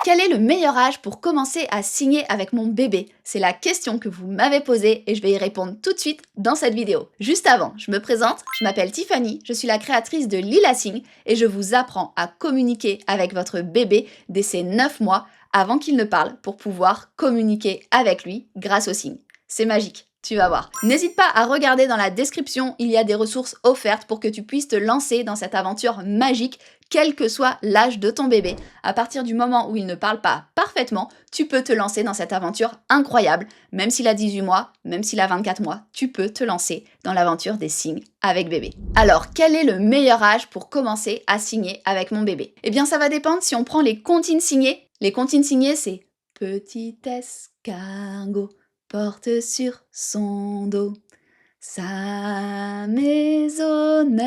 Quel est le meilleur âge pour commencer à signer avec mon bébé? C'est la question que vous m'avez posée et je vais y répondre tout de suite dans cette vidéo. Juste avant, je me présente, je m'appelle Tiffany, je suis la créatrice de Lila Signe et je vous apprends à communiquer avec votre bébé dès ses 9 mois avant qu'il ne parle pour pouvoir communiquer avec lui grâce aux signes. C'est magique. Tu vas voir. N'hésite pas à regarder dans la description, il y a des ressources offertes pour que tu puisses te lancer dans cette aventure magique, quel que soit l'âge de ton bébé. À partir du moment où il ne parle pas parfaitement, tu peux te lancer dans cette aventure incroyable. Même s'il a 18 mois, même s'il a 24 mois, tu peux te lancer dans l'aventure des signes avec bébé. Alors, quel est le meilleur âge pour commencer à signer avec mon bébé? Eh bien, ça va dépendre si on prend les comptines signées. Les comptines signées, c'est petit escargot porte sur son dos sa maisonnette.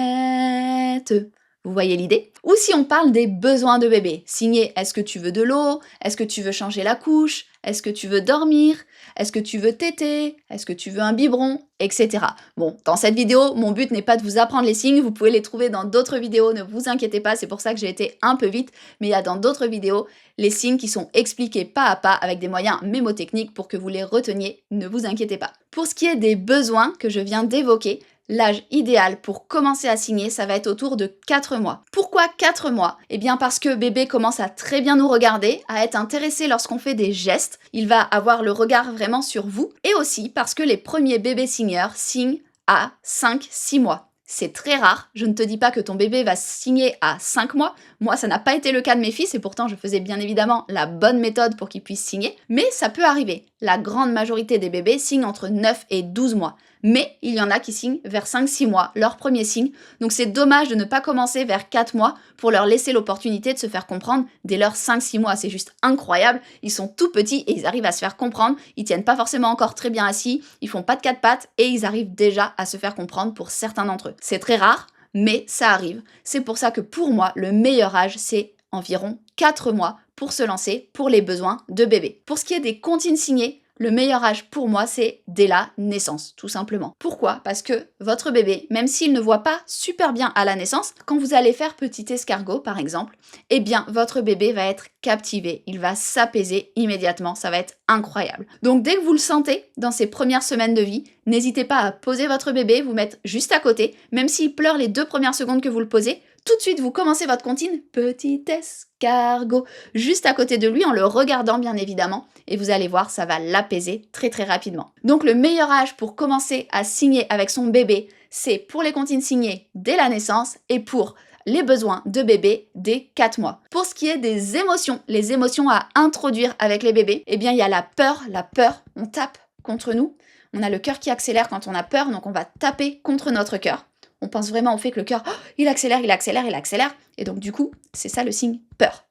Vous voyez l'idée? Ou si on parle des besoins de bébé, signer est-ce que tu veux de l'eau? Est-ce que tu veux changer la couche? Est-ce que tu veux dormir? Est-ce que tu veux téter? Est-ce que tu veux un biberon? Etc. Bon, dans cette vidéo, mon but n'est pas de vous apprendre les signes, vous pouvez les trouver dans d'autres vidéos, ne vous inquiétez pas, c'est pour ça que j'ai été un peu vite, mais il y a dans d'autres vidéos les signes qui sont expliqués pas à pas avec des moyens mémotechniques pour que vous les reteniez, ne vous inquiétez pas. Pour ce qui est des besoins que je viens d'évoquer, l'âge idéal pour commencer à signer, ça va être autour de 4 mois. Pourquoi 4 mois? Eh bien parce que bébé commence à très bien nous regarder, à être intéressé lorsqu'on fait des gestes, il va avoir le regard vraiment sur vous, et aussi parce que les premiers bébés signeurs signent à 5-6 mois. C'est très rare, je ne te dis pas que ton bébé va signer à 5 mois, moi ça n'a pas été le cas de mes fils et pourtant je faisais bien évidemment la bonne méthode pour qu'ils puissent signer, mais ça peut arriver. La grande majorité des bébés signent entre 9 et 12 mois. Mais il y en a qui signent vers 5-6 mois, leur premier signe, donc c'est dommage de ne pas commencer vers 4 mois pour leur laisser l'opportunité de se faire comprendre dès leurs 5-6 mois, c'est juste incroyable, ils sont tout petits et ils arrivent à se faire comprendre, ils tiennent pas forcément encore très bien assis, ils font pas de 4 pattes et ils arrivent déjà à se faire comprendre pour certains d'entre eux. C'est très rare, mais ça arrive, c'est pour ça que pour moi, le meilleur âge c'est environ 4 mois pour se lancer pour les besoins de bébé. Pour ce qui est des comptines signées, le meilleur âge pour moi, c'est dès la naissance, tout simplement. Pourquoi? Parce que votre bébé, même s'il ne voit pas super bien à la naissance, quand vous allez faire petit escargot, par exemple, eh bien, votre bébé va être captivé, il va s'apaiser immédiatement, ça va être incroyable. Donc, dès que vous le sentez, dans ses premières semaines de vie, n'hésitez pas à poser votre bébé, vous mettre juste à côté, même s'il pleure les 2 premières secondes que vous le posez, tout de suite, vous commencez votre comptine, petit escargot, juste à côté de lui en le regardant bien évidemment, et vous allez voir, ça va l'apaiser très très rapidement. Donc le meilleur âge pour commencer à signer avec son bébé, c'est pour les comptines signées dès la naissance et pour les besoins de bébé dès 4 mois. Pour ce qui est des émotions, les émotions à introduire avec les bébés, eh bien il y a la peur, on tape contre nous, on a le cœur qui accélère quand on a peur, donc on va taper contre notre cœur. On pense vraiment au fait que le cœur, il accélère, il accélère, il accélère. Et donc du coup, c'est ça le signe peur.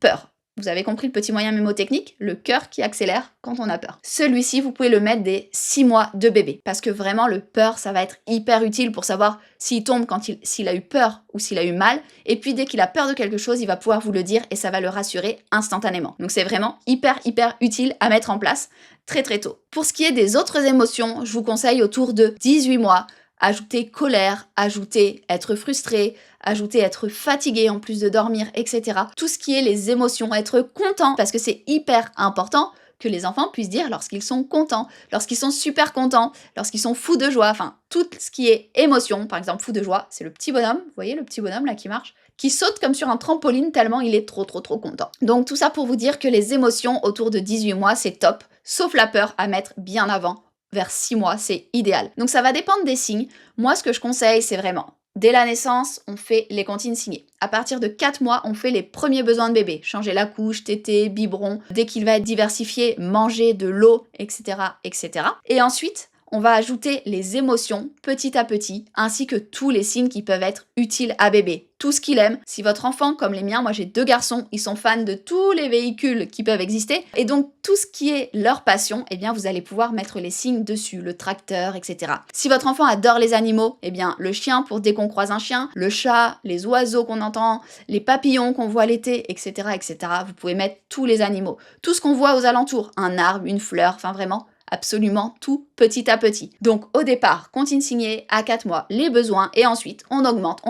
Peur. Vous avez compris le petit moyen mémotechnique? Le cœur qui accélère quand on a peur. Celui-ci, vous pouvez le mettre dès 6 mois de bébé. Parce que vraiment, le peur, ça va être hyper utile pour savoir s'il tombe s'il a eu peur ou s'il a eu mal. Et puis dès qu'il a peur de quelque chose, il va pouvoir vous le dire et ça va le rassurer instantanément. Donc c'est vraiment hyper utile à mettre en place très très tôt. Pour ce qui est des autres émotions, je vous conseille autour de 18 mois, ajouter colère, ajouter être frustré, ajouter être fatigué en plus de dormir, etc. Tout ce qui est les émotions, être content, parce que c'est hyper important que les enfants puissent dire lorsqu'ils sont contents, lorsqu'ils sont super contents, lorsqu'ils sont fous de joie, enfin tout ce qui est émotion, par exemple fou de joie, c'est le petit bonhomme, vous voyez le petit bonhomme là qui marche, qui saute comme sur un trampoline tellement il est trop content. Donc tout ça pour vous dire que les émotions autour de 18 mois c'est top, sauf la peur à mettre bien avant. Vers 6 mois, c'est idéal. Donc ça va dépendre des signes. Moi, ce que je conseille, c'est vraiment, dès la naissance, on fait les comptines signées. À partir de 4 mois, on fait les premiers besoins de bébé. Changer la couche, téter, biberon. Dès qu'il va être diversifié, manger de l'eau, etc., etc. Et ensuite, on va ajouter les émotions petit à petit, ainsi que tous les signes qui peuvent être utiles à bébé. Tout ce qu'il aime. Si votre enfant, comme les miens, moi j'ai 2 garçons, ils sont fans de tous les véhicules qui peuvent exister, et donc tout ce qui est leur passion, eh bien vous allez pouvoir mettre les signes dessus, le tracteur, etc. Si votre enfant adore les animaux, eh bien le chien pour dès qu'on croise un chien, le chat, les oiseaux qu'on entend, les papillons qu'on voit l'été, etc., etc. Vous pouvez mettre tous les animaux. Tout ce qu'on voit aux alentours, un arbre, une fleur, enfin vraiment, absolument tout petit à petit. Donc au départ, comptine signer à 4 mois les besoins et ensuite on augmente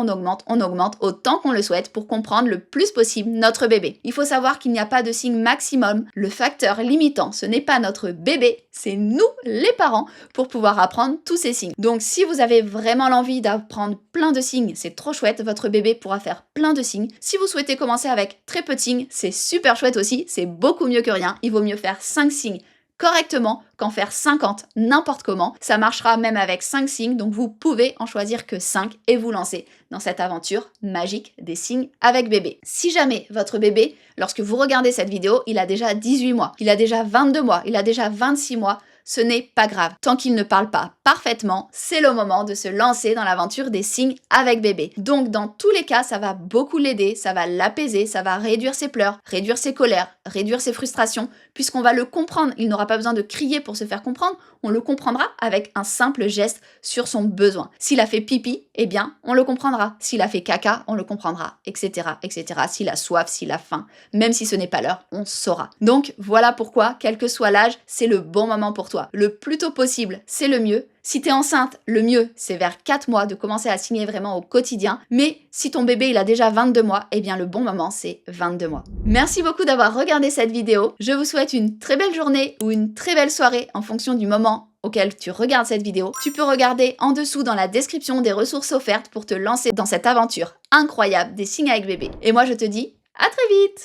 autant qu'on le souhaite pour comprendre le plus possible notre bébé. Il faut savoir qu'il n'y a pas de signe maximum. Le facteur limitant, ce n'est pas notre bébé, c'est nous les parents pour pouvoir apprendre tous ces signes. Donc si vous avez vraiment l'envie d'apprendre plein de signes, c'est trop chouette, votre bébé pourra faire plein de signes. Si vous souhaitez commencer avec très peu de signes, c'est super chouette aussi, c'est beaucoup mieux que rien. Il vaut mieux faire 5 signes correctement qu'en faire 50 n'importe comment. Ça marchera même avec 5 signes, donc vous pouvez en choisir que 5 et vous lancer dans cette aventure magique des signes avec bébé. Si jamais votre bébé, lorsque vous regardez cette vidéo, il a déjà 18 mois, il a déjà 22 mois, il a déjà 26 mois, ce n'est pas grave. Tant qu'il ne parle pas parfaitement, c'est le moment de se lancer dans l'aventure des signes avec bébé. Donc dans tous les cas, ça va beaucoup l'aider, ça va l'apaiser, ça va réduire ses pleurs, réduire ses colères, réduire ses frustrations, puisqu'on va le comprendre. Il n'aura pas besoin de crier pour se faire comprendre, on le comprendra avec un simple geste sur son besoin. S'il a fait pipi, eh bien, on le comprendra. S'il a fait caca, on le comprendra, etc., etc. S'il a soif, s'il a faim, même si ce n'est pas l'heure, on saura. Donc voilà pourquoi, quel que soit l'âge, c'est le bon moment pour toi. Le plus tôt possible, c'est le mieux. Si t'es enceinte, le mieux, c'est vers 4 mois de commencer à signer vraiment au quotidien. Mais si ton bébé, il a déjà 22 mois, eh bien le bon moment, c'est 22 mois. Merci beaucoup d'avoir regardé cette vidéo. Je vous souhaite une très belle journée ou une très belle soirée en fonction du moment auquel tu regardes cette vidéo. Tu peux regarder en dessous dans la description des ressources offertes pour te lancer dans cette aventure incroyable des signes avec bébé. Et moi, je te dis à très vite!